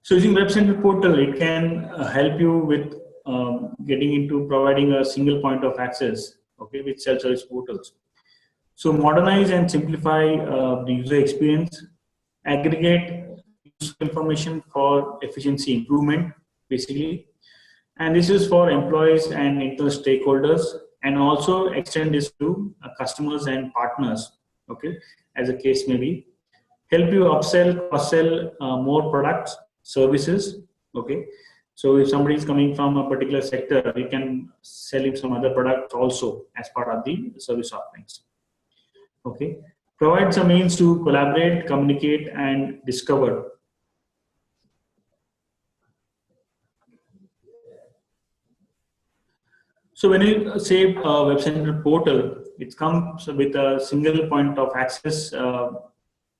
So using WebCenter portal, it can help you with getting into providing a single point of access, okay, with self-service portals. So modernize and simplify the user experience, aggregate useful information for efficiency improvement, basically. And this is for employees and internal stakeholders, and also extend this to customers and partners, okay, as a case may be. Help you upsell, cross-sell more products, services, okay. So if somebody is coming from a particular sector, we can sell him some other products also as part of the service offerings, okay. Provide some means to collaborate, communicate, and discover. So when you say WebCenter portal, it comes with a single point of access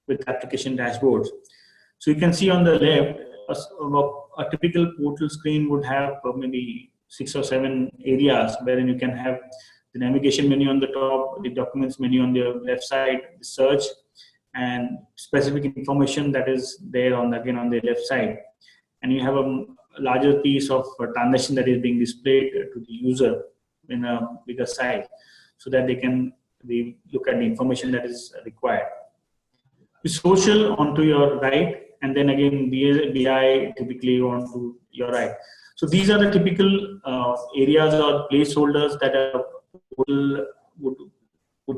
with application dashboards. So you can see on the left, a typical portal screen would have maybe 6 or 7 areas wherein you can have the navigation menu on the top, the documents menu on the left side, the search, and specific information that is there on the, again on the left side. And you have a larger piece of transaction that is being displayed to the user in a bigger size, so that they can look at the information that is required. The social onto your right, and then again BI typically onto your right. So these are the typical areas or placeholders that a portal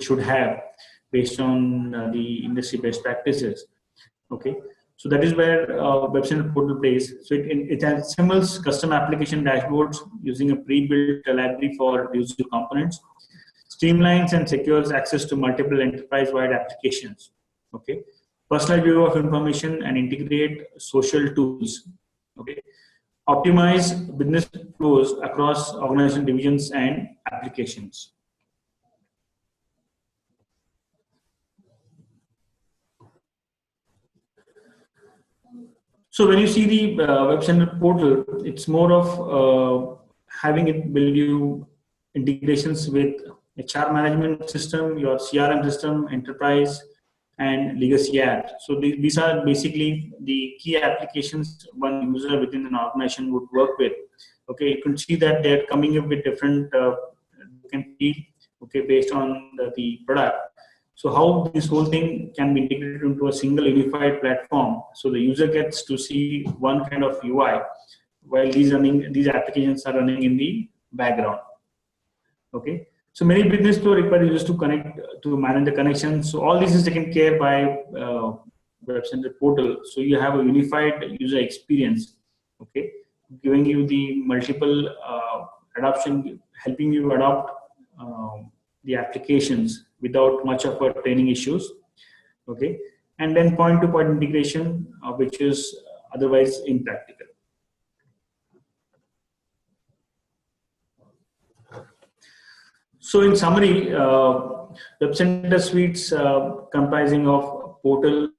should have based on the industry best practices. Okay. So that is where WebCenter portal plays. So it assembles custom application dashboards using a pre-built library for user components, streamlines and secures access to multiple enterprise-wide applications. Okay, personal view of information and integrate social tools. Okay, optimize business flows across organization divisions and applications. So when you see the WebCenter portal, it's more of having it build you integrations with HR management system, your CRM system, enterprise, and legacy apps. So these are basically the key applications one user within an organization would work with. Okay, you can see that they're coming up with different okay, based on the product. So how this whole thing can be integrated into a single unified platform, so the user gets to see one kind of UI while these applications are running in the background. Okay, so many business flow require users to connect to manage the connections. So all this is taken care by WebCenter portal. So you have a unified user experience. Okay, giving you the multiple adoption, helping you adopt the applications without much of a training issues. Okay, and then point-to-point integration, which is otherwise impractical. So in summary, WebCenter suites comprising of portal,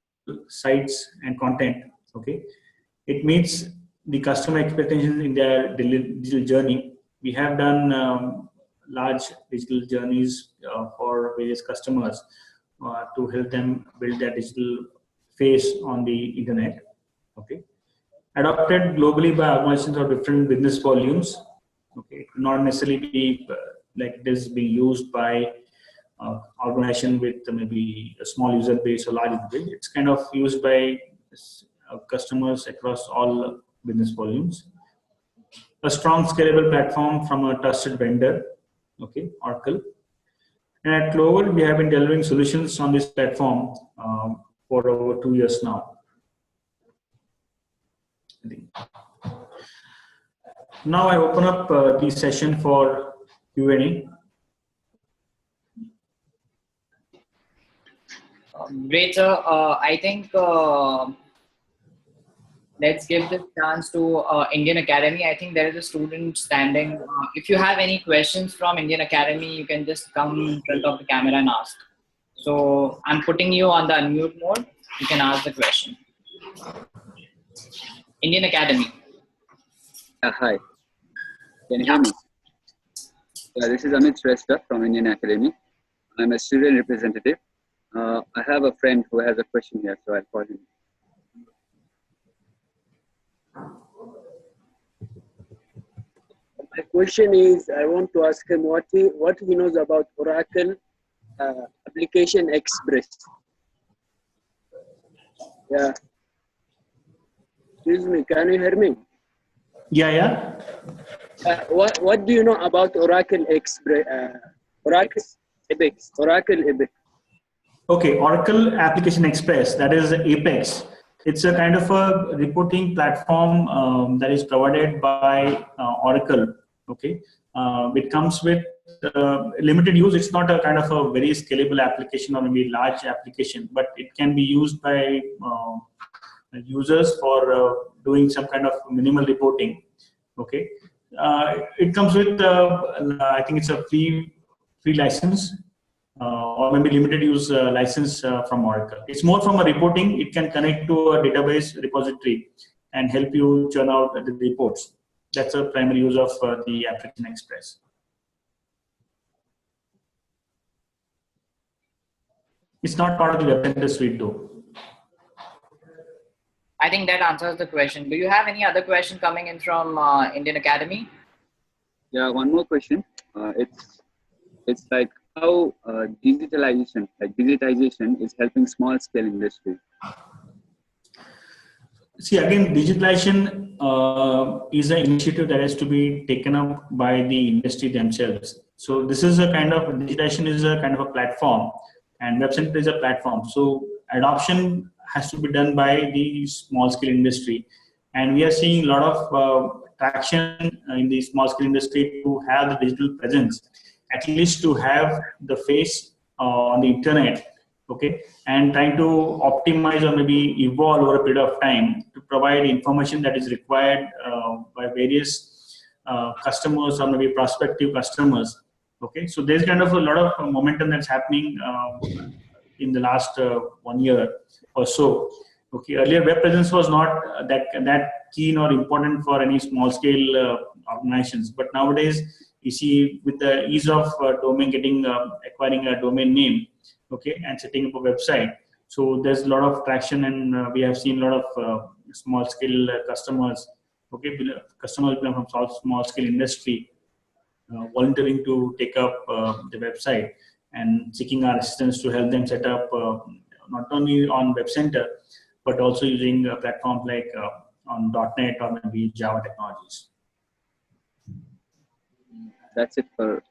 sites, and content. Okay, it meets the customer expectations in their digital journey. We have done large digital journeys for various customers to help them build their digital face on the internet. Okay, adopted globally by organizations of different business volumes. Okay, not necessarily be like this being used by organization with maybe a small user base or large user base. It's kind of used by customers across all business volumes. A strong scalable platform from a trusted vendor. Okay, Oracle. And at Clover, we have been delivering solutions on this platform for over 2 years now. Now I open up the session for Q&A. Great, sir. I think let's give this chance to Indian Academy. I think there is a student standing. If you have any questions from Indian Academy, you can just come in front of the camera and ask. So I'm putting you on the unmute mode. You can ask the question. Indian Academy. Hi. Can you hear me? Yeah, this is Amit Shrestha from Indian Academy. I'm a student representative. I have a friend who has a question here, so I'll call him. My question is, I want to ask him what he knows about Oracle Application Express. Yeah. Excuse me, can you hear me? Yeah. What do you know about Oracle Express? Oracle Epic. Okay, Oracle Application Express, that is Apex. It's a kind of a reporting platform that is provided by Oracle. Okay, it comes with limited use. It's not a kind of a very scalable application or maybe large application, but it can be used by users for doing some kind of minimal reporting. Okay, it comes with I think it's a free license. Or maybe limited use license from Oracle. It's more from a reporting. It can connect to a database repository and help you churn out the reports. That's a primary use of the Application Express. It's not part of the WebCenter suite though. I think that answers the question. Do you have any other question coming in from Indian Academy? Yeah, one more question. It's like how digitization is helping small scale industry. See, again, digitalization is an initiative that has to be taken up by the industry themselves. So this is a kind of, digitalization is a kind of a platform and WebCenter is a platform. So adoption has to be done by the small scale industry. And we are seeing a lot of traction in the small scale industry to have the digital presence, at least to have the face on the internet. Okay, and trying to optimize or maybe evolve over a period of time to provide information that is required by various customers or maybe prospective customers. Okay, so there's kind of a lot of momentum that's happening in the last 1 year or so. Okay, earlier web presence was not that keen or important for any small scale organizations, but nowadays you see with the ease of acquiring a domain name, okay, and setting up a website. So there's a lot of traction, and we have seen a lot of small scale customers, okay, customers from small scale industry volunteering to take up the website and seeking our assistance to help them set up not only on WebCenter, but also using platforms like on .NET or maybe Java technologies. That's it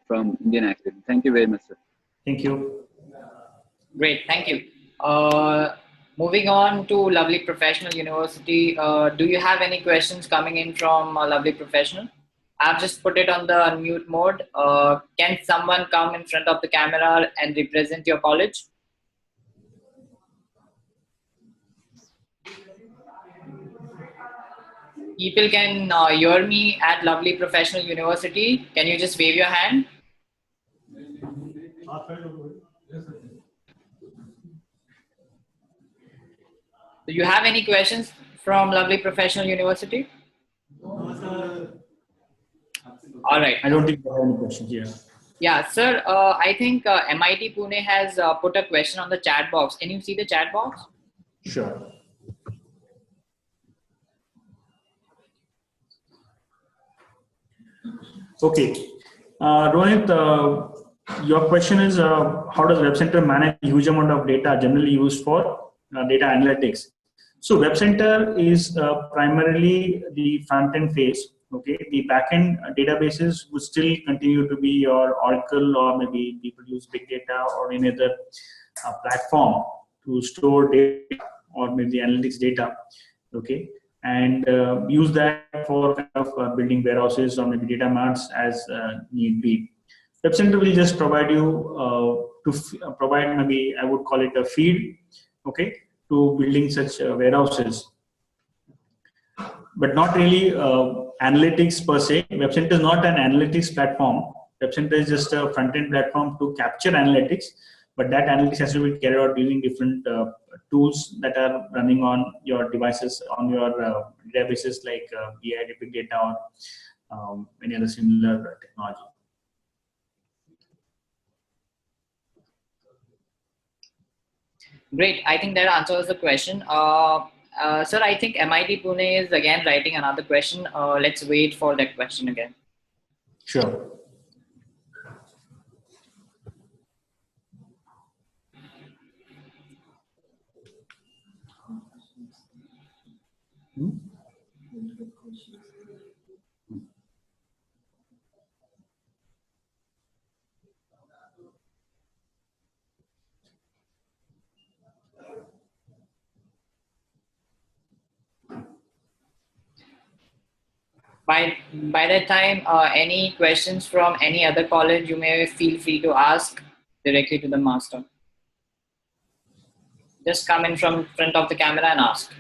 from Indian Academy. Thank you very much, sir. Thank you. Great, thank you. Moving on to Lovely Professional University. Do you have any questions coming in from Lovely Professional? I've just put it on the unmute mode. Can someone come in front of the camera and represent your college? People can hear me at Lovely Professional University. Can you just wave your hand? Do you have any questions from Lovely Professional University? All right. I don't think there are any questions here. Yeah, sir. I think MIT Pune has put a question on the chat box. Can you see the chat box? Sure. Okay. Rohit, your question is how does WebCenter manage a huge amount of data generally used for data analytics? So WebCenter is primarily the front-end phase okay, the backend databases would still continue to be your Oracle, or maybe people use big data or any other platform to store data or maybe analytics data, okay, and use that for kind of building warehouses or maybe data marts as need be. WebCenter will just provide you provide, maybe I would call it a feed, okay, to building such warehouses, but not really analytics per se. WebCenter is not an analytics platform. WebCenter is just a front-end platform to capture analytics, but that analytics has to be carried out using different tools that are running on your devices, on your databases like BI, big data, or any other similar technology. Great. I think that answers the question. Sir, I think MIT Pune is again writing another question. Let's wait for that question again. Sure. By that time, any questions from any other college, you may feel free to ask directly to the master. Just come in from front of the camera and ask.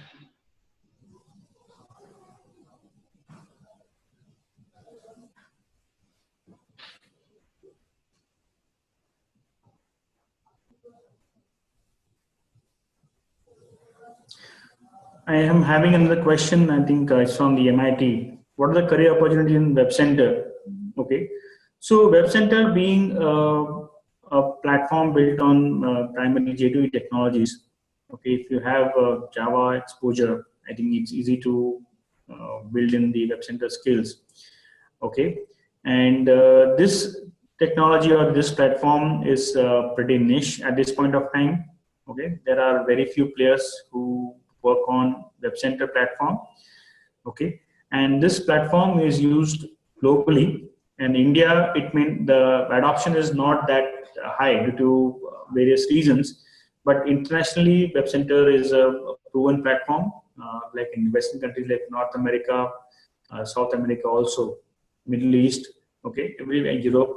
I am having another question. I think it's from the MIT. What are the career opportunities in WebCenter? Okay, so WebCenter being a platform built on primarily J2E technologies. Okay, if you have Java exposure, I think it's easy to build in the WebCenter skills. Okay, and this technology or this platform is pretty niche at this point of time. Okay, there are very few players who work on WebCenter platform. Okay, and this platform is used globally. In India, it means the adoption is not that high due to various reasons. But internationally, WebCenter is a proven platform, like in Western countries like North America, South America, also Middle East. Okay, everywhere Europe.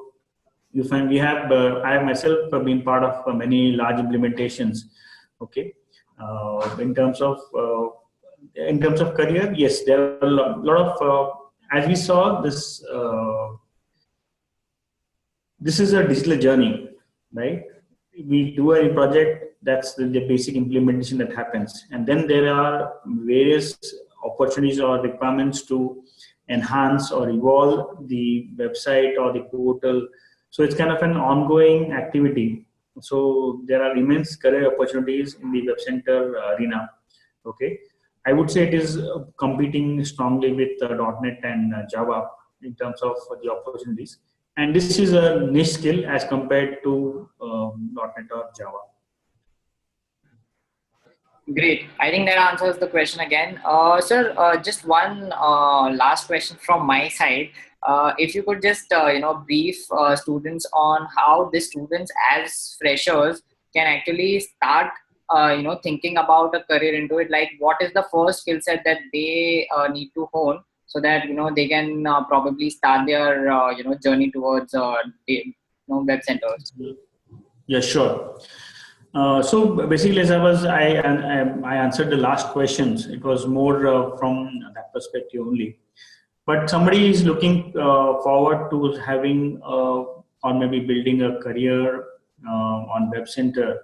You find we have. I myself have been part of many large implementations. Okay, in terms of career, yes, there are a lot of as we saw this. This is a digital journey, right? We do a project, that's the basic implementation that happens, and then there are various opportunities or requirements to enhance or evolve the website or the portal. So it's kind of an ongoing activity. So there are immense career opportunities in the WebCenter arena. Okay, I would say it is competing strongly with .NET and Java in terms of the opportunities. And this is a niche skill as compared to .NET or Java. Great. I think that answers the question again. Sir, just one last question from my side. If you could just brief students on how the students as freshers can actually start thinking about a career into it. Like, what is the first skill set that they need to hone, so that they can probably start their journey towards web centers. Yeah, sure. So basically, as I answered the last questions. It was more from that perspective only. But somebody is looking forward to having or maybe building a career on WebCenter.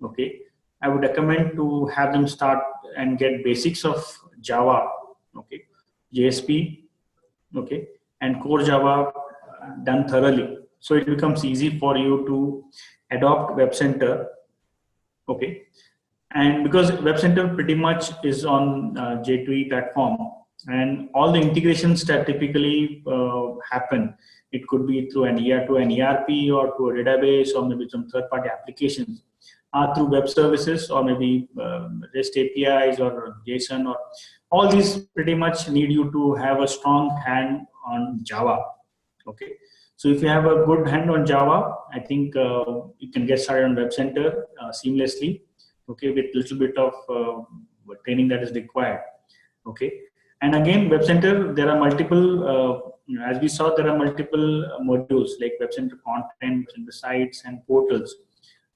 Okay, I would recommend to have them start and get basics of Java. Okay, JSP. Okay, and core Java done thoroughly, so it becomes easy for you to adopt WebCenter. Okay, and because WebCenter pretty much is on J2E platform, and all the integrations that typically happen, it could be through an ERP or to a database or maybe some third-party applications, through web services or maybe REST APIs or JSON or All these pretty much need you to have a strong hand on Java. Okay, so if you have a good hand on Java, I think you can get started on WebCenter seamlessly. Okay, with little bit of training that is required. Okay, and again, WebCenter, there are multiple. As we saw, there are multiple modules like WebCenter content, WebCenter sites, and portals.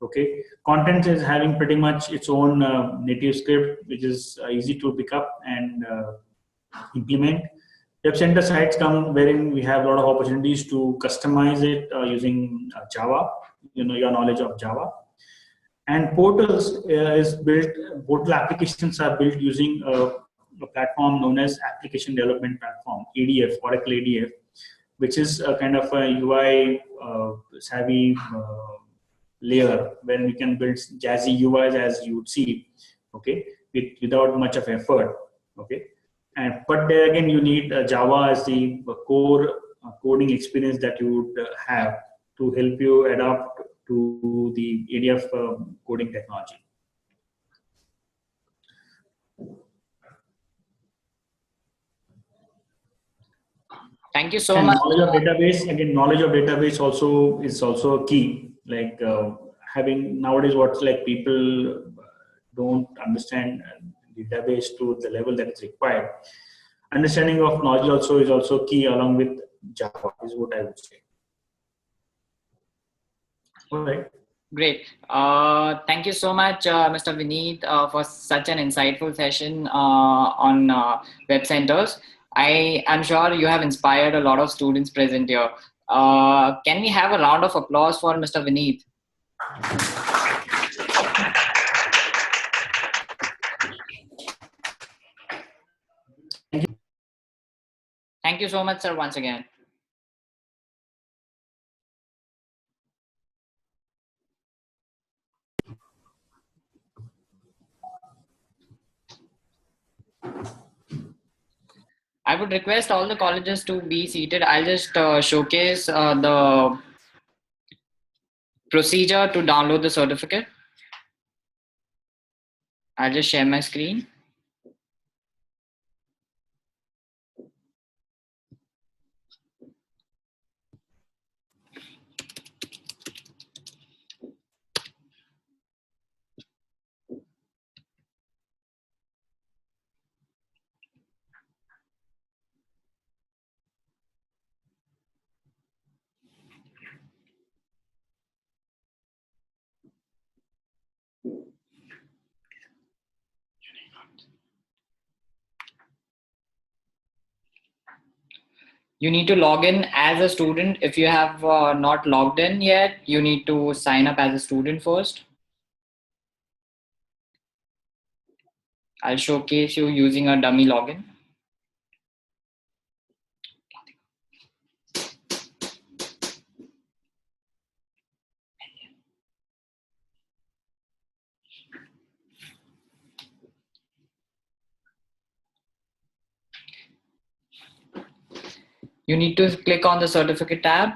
Okay, content is having pretty much its own native script, which is easy to pick up and implement. WebCenter sites come wherein we have a lot of opportunities to customize it using Java, your knowledge of Java. And portals is built, portal applications are built using a platform known as Application Development Platform, ADF, Oracle ADF, which is a kind of a UI savvy layer where we can build jazzy UIs as you would see, okay, without much of effort, okay. But there again, you need Java as the core coding experience that you would have to help you adapt to the area of coding technology. Thank you so And much. knowledge of database, again, knowledge of database also is also key. Like having nowadays, what's like people don't understand database to the level that is required. Understanding of knowledge also is also key along with Java is what I would say. All right. Great. Thank you so much, Mr. Vinit, for such an insightful session on web centers. I am sure you have inspired a lot of students present here. Can we have a round of applause for Mr. Vinit? Thank you so much, sir, once again. I would request all the colleges to be seated. I'll just showcase the procedure to download the certificate. I'll just share my screen. You need to log in as a student. If you have not logged in yet, you need to sign up as a student first. I'll showcase you using a dummy login. You need to click on the certificate tab.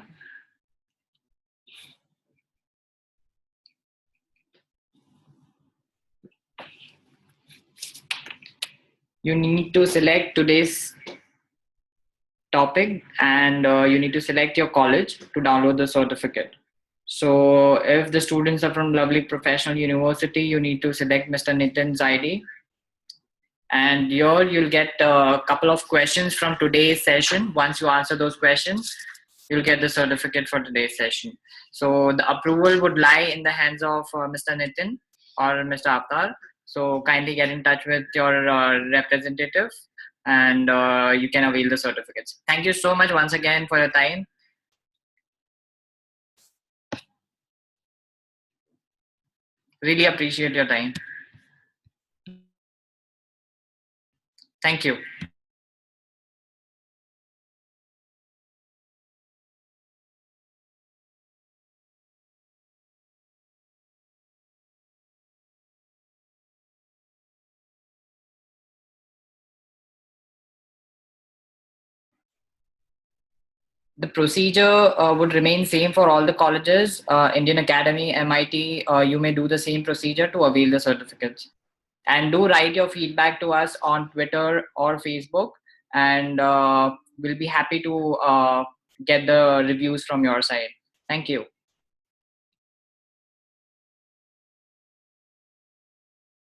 You need to select today's topic and you need to select your college to download the certificate. So if the students are from Lovely Professional University, you need to select Mr. Nitin's ID. And here you'll get a couple of questions from today's session. Once you answer those questions, you'll get the certificate for today's session. So the approval would lie in the hands of Mr. Nitin or Mr. Avtar. So kindly get in touch with your representative and you can avail the certificates. Thank you so much once again for your time. Really appreciate your time. Thank you. The procedure would remain same for all the colleges, Indian Academy, MIT, you may do the same procedure to avail the certificates. And do write your feedback to us on Twitter or Facebook, and we'll be happy to get the reviews from your side. Thank you.